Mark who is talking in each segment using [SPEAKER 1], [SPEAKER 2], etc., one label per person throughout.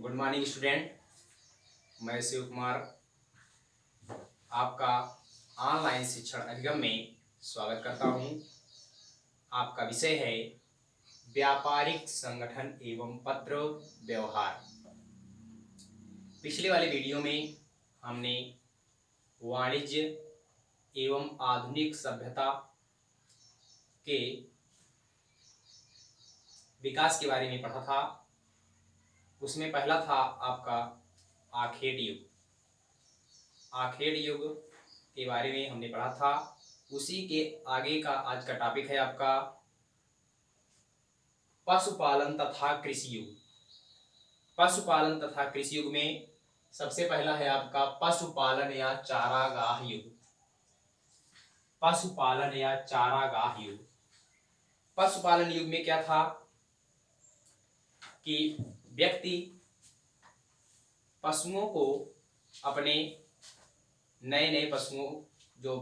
[SPEAKER 1] Good morning student. मैं शिव कुमार आपका online शिक्षण अधिगम में स्वागत करता हूं। आपका विषय है व्यापारिक संगठन एवं पत्र व्यवहार। पिछले वाले वीडियो में हमने वाणिज्य एवं आधुनिक सभ्यता के विकास के बारे में पढ़ा था। उसमें पहला था आपका आखेट युग। आखेट युग के बारे में हमने पढ़ा था। उसी के आगे का आज का टॉपिक है आपका पशुपालन तथा कृषि युग। पशुपालन तथा कृषि युग में सबसे पहला है आपका पशुपालन या चारागाह युग। पशुपालन या चारागाह युग। पशुपालन युग में क्या था कि व्यक्ति पशुओं को अपने नए नए पशुओं जो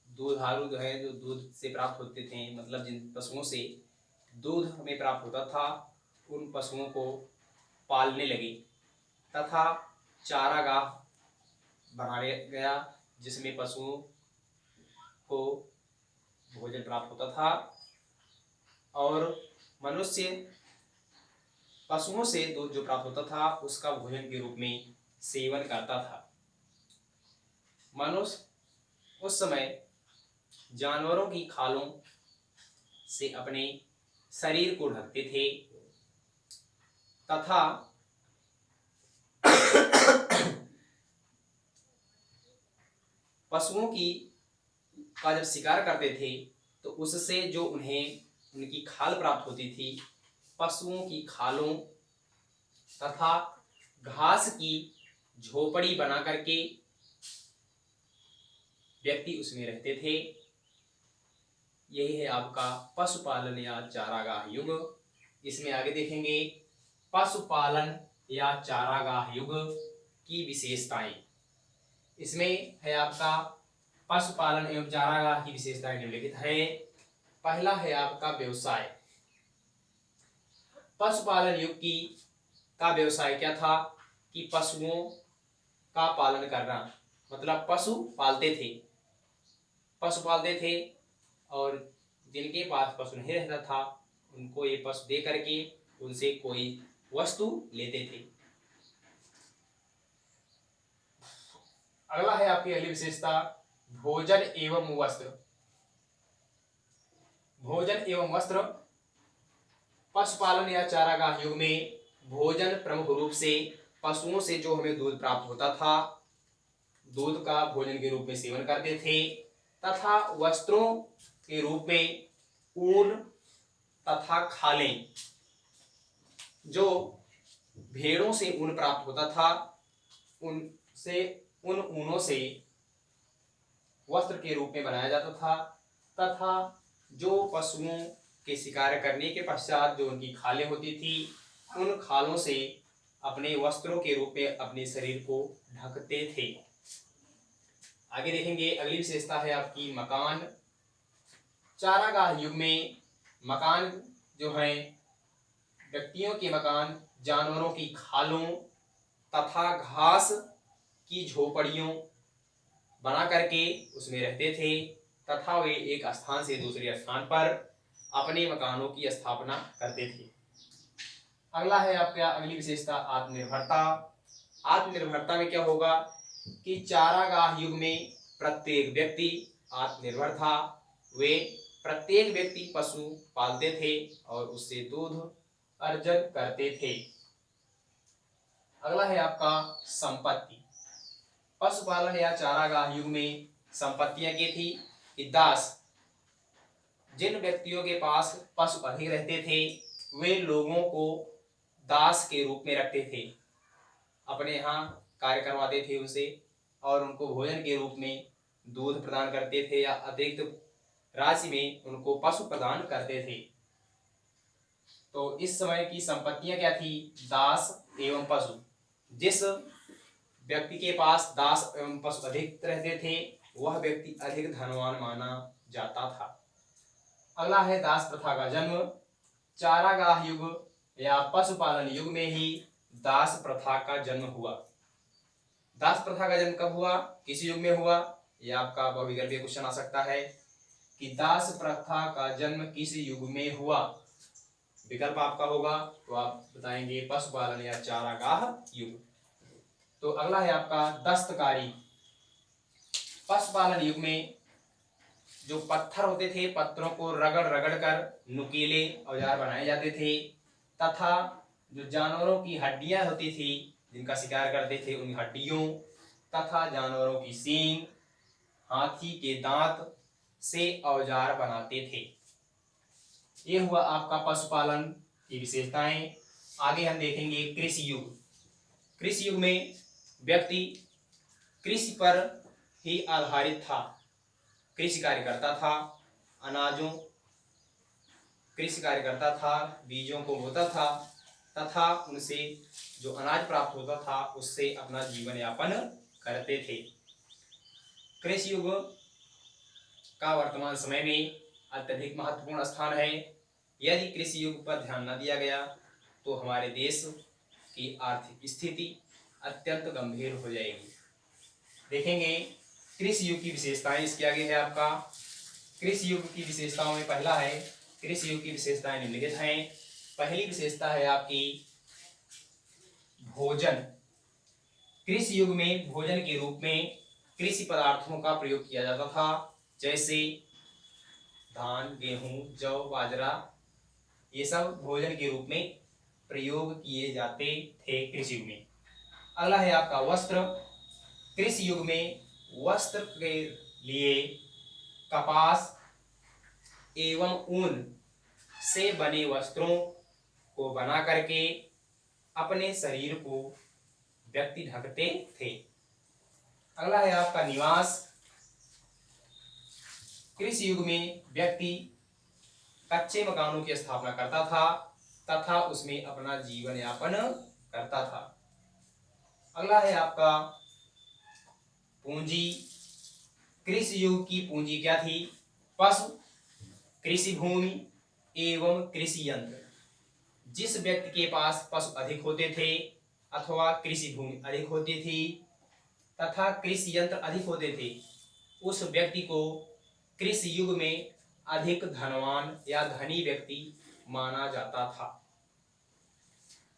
[SPEAKER 1] दूधारू जो है जो दूध से प्राप्त होते थे, मतलब जिन पशुओं से दूध हमें प्राप्त होता था, उन पशुओं को पालने लगे तथा चारागाह बनाया गया जिसमें पशुओं को भोजन प्राप्त होता था और मनुष्य पशुओं से दूध जो प्राप्त होता था उसका भोजन के रूप में सेवन करता था। मनुष्य उस समय जानवरों की खालों से अपने शरीर को ढकते थे तथा पशुओं की का जब शिकार करते थे तो उससे जो उन्हें उनकी खाल प्राप्त होती थी, पशुओं की खालों तथा घास की झोपड़ी बना करके व्यक्ति उसमें रहते थे। यही है आपका पशुपालन या चारागाह युग। इसमें आगे देखेंगे पशुपालन या चारागाह युग की विशेषताएं। इसमें है आपका पशुपालन एवं चारागाह की विशेषताएं निम्नलिखित है। पहला है आपका व्यवसाय। पशुपालन युग की का व्यवसाय क्या था कि पशुओं का पालन करना, मतलब पशु पालते थे और जिनके पास पशु नहीं रहता था उनको ये पशु दे करके उनसे कोई वस्तु लेते थे। अगला है आपकी अगली विशेषता भोजन एवं वस्त्र। भोजन एवं वस्त्र। पशुपालन या चारागाह युग में भोजन प्रमुख रूप से पशुओं से जो हमें दूध प्राप्त होता था, दूध का भोजन के रूप में सेवन करते थे तथा वस्त्रों के रूप में ऊन तथा खालें, जो भेड़ों से ऊन प्राप्त होता था उन ऊनों से वस्त्र के रूप में बनाया जाता था तथा जो पशुओं के शिकार करने के पश्चात जो उनकी खालें होती थी उन खालों से अपने वस्त्रों के रूप में अपने शरीर को ढकते थे। आगे देखेंगे अगली विशेषता है आपकी मकान। चारागाह युग में मकान जो है व्यक्तियों के मकान जानवरों की खालों तथा घास की झोपड़ियों बना करके उसमें रहते थे तथा वे एक स्थान से दूसरे स्थान पर अपने मकानों की स्थापना करते थे। अगला है आपका अगली विशेषता आत्मनिर्भरता। आत्मनिर्भरता में क्या होगा कि चारागाह युग में प्रत्येक व्यक्ति आत्मनिर्भर था। वे प्रत्येक व्यक्ति पशु पालते थे और उससे दूध अर्जन करते थे। अगला है आपका संपत्ति। पशुपालन या चारागाह युग में संपत्तियां क्या थी कि दास, जिन व्यक्तियों के पास पशु अधिक रहते थे वे लोगों को दास के रूप में रखते थे, अपने यहाँ कार्य करवाते थे उनसे और उनको भोजन के रूप में दूध प्रदान करते थे या अतिरिक्त राशि में उनको पशु प्रदान करते थे। तो इस समय की संपत्तियां क्या थी? दास एवं पशु। जिस व्यक्ति के पास दास एवं पशु अधिक रहते थे वह व्यक्ति अधिक धनवान माना जाता था। अगला है दास प्रथा का जन्म। चारागाह युग या पशुपालन युग में ही दास प्रथा का जन्म हुआ। दास प्रथा का जन्म कब हुआ, किस युग में हुआ, ये आपका बहुविकल्पीय क्वेश्चन आ सकता है कि दास प्रथा का जन्म किस युग में हुआ। विकल्प आपका होगा तो आप बताएंगे पशुपालन या चारागाह युग। तो अगला है आपका दस्तकारी। पशुपालन युग में जो पत्थर होते थे, पत्थरों को रगड़ रगड़ कर नुकीले औजार बनाए जाते थे, तथा जो जानवरों की हड्डियां होती थी जिनका शिकार करते थे, उन हड्डियों तथा जानवरों की सींग, हाथी के दांत से औजार बनाते थे। ये हुआ आपका पशुपालन की विशेषताएं। आगे हम देखेंगे कृषि युग। कृषि युग में व्यक्ति कृषि पर ही आधारित था, कृषि कार्य करता था, अनाजों कृषि कार्य करता था, बीजों को बोता था तथा उनसे जो अनाज प्राप्त होता था उससे अपना जीवन यापन करते थे। कृषि युग का वर्तमान समय में अत्यधिक महत्वपूर्ण स्थान है। यदि कृषि युग पर ध्यान न दिया गया तो हमारे देश की आर्थिक स्थिति अत्यंत गंभीर हो जाएगी। देखेंगे कृषि युग की विशेषताएं, इसके आगे है आपका कृषि युग की विशेषताओं में पहला है, कृषि युग की विशेषताएं निम्नलिखित हैं। पहली विशेषता है आपकी भोजन। कृषि युग में भोजन के रूप में कृषि पदार्थों का प्रयोग किया जाता था, जैसे धान, गेहूं, जौ, बाजरा, ये सब भोजन के रूप में प्रयोग किए जाते थे कृषि युग में। अगला है आपका वस्त्र। कृषि युग में वस्त्र के लिए कपास एवं ऊन से बने वस्त्रों को बना करके अपने शरीर को व्यक्ति ढकते थे। अगला है आपका निवास। कृषि युग में व्यक्ति कच्चे मकानों की स्थापना करता था तथा उसमें अपना जीवन यापन करता था। अगला है आपका पूंजी। कृषि युग की पूंजी क्या थी? पशु, कृषि भूमि एवं कृषि यंत्र। जिस व्यक्ति के पास पशु अधिक होते थे अथवा कृषि भूमि अधिक होती थी तथा कृषि यंत्र अधिक होते थे, उस व्यक्ति को कृषि युग में अधिक धनवान या धनी व्यक्ति माना जाता था।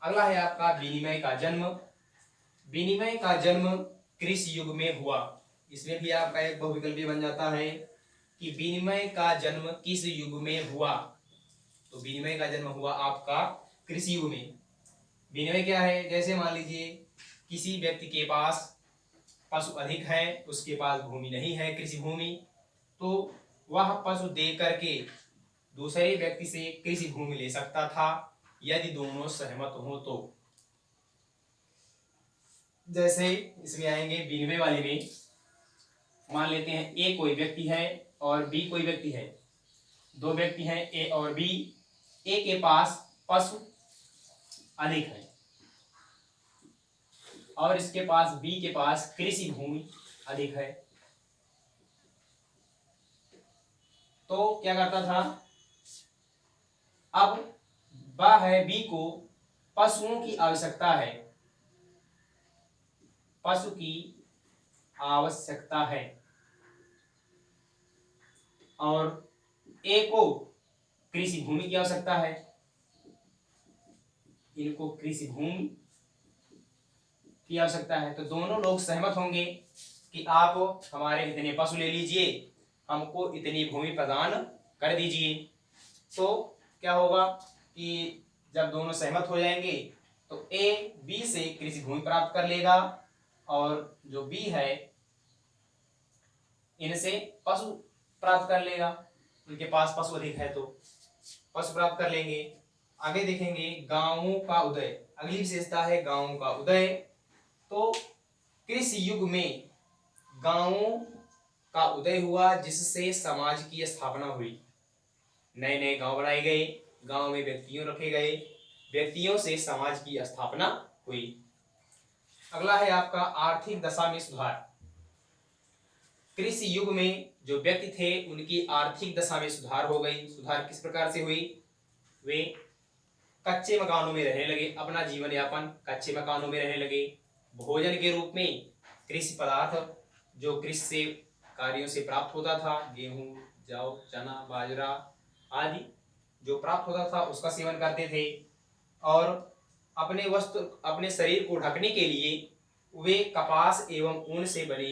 [SPEAKER 1] अगला है आपका विनिमय का जन्म। विनिमय का जन्म कृषि युग में हुआ। इसमें भी आपका एक बहुविकल्पी बन जाता है कि विनिमय का जन्म किस युग में हुआ। तो विनिमय का जन्म हुआ आपका कृषि युग में। विनिमय क्या है? जैसे मान लीजिए किसी व्यक्ति के पास पशु अधिक है, उसके पास भूमि नहीं है कृषि भूमि, तो वह पशु दे करके दूसरे व्यक्ति से कृषि भूमि ले सकता था यदि दोनों सहमत हो तो। जैसे इसमें आएंगे विनिमय वाले में, मान लेते हैं ए कोई व्यक्ति है और बी कोई व्यक्ति है, दो व्यक्ति हैं ए और बी। ए के पास पशु अधिक है और इसके पास बी के पास कृषि भूमि अधिक है। तो क्या करता था, अब वह है बी को पशुओं की आवश्यकता है, पशु की आवश्यकता है, और ए को कृषि भूमि की आवश्यकता है, इनको कृषि भूमि की आवश्यकता है। तो दोनों लोग सहमत होंगे कि आप हमारे इतने पशु ले लीजिए, हमको इतनी भूमि प्रदान कर दीजिए। तो क्या होगा कि जब दोनों सहमत हो जाएंगे तो ए बी से कृषि भूमि प्राप्त कर लेगा और जो बी है इनसे पशु प्राप्त कर लेगा, उनके पास पशु अधिक है तो पशु प्राप्त कर लेंगे। आगे देखेंगे गांवों का उदय। अगली विशेषता है गांवों का उदय। तो कृषि युग में गांवों का उदय हुआ जिससे समाज की स्थापना हुई। नए नए गांव बनाए गए, गांव में व्यक्तियों रखे गए, व्यक्तियों से समाज की स्थापना हुई। अगला है आपका आर्थिक दशा में सुधार। कृषि युग में जो व्यक्ति थे उनकी आर्थिक दशा में सुधार हो गई। सुधार किस प्रकार से हुई? वे कच्चे मकानों में रहने लगे, अपना जीवन यापन कच्चे मकानों में रहने लगे। भोजन के रूप में कृषि पदार्थ जो कृषि से कार्यों से प्राप्त होता था, गेहूं, जौ, चना, बाजरा आदि जो प्राप्त होता था उसका सेवन करते थे। और अपने शरीर को ढकने के लिए वे कपास एवं ऊन से बने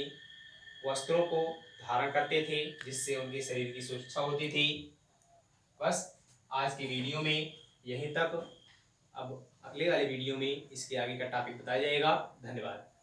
[SPEAKER 1] वस्त्रों को धारण करते थे, जिससे उनके शरीर की सुरक्षा होती थी। बस आज की वीडियो में यहीं तक। अब अगले वाले वीडियो में इसके आगे का टॉपिक बताया जाएगा। धन्यवाद।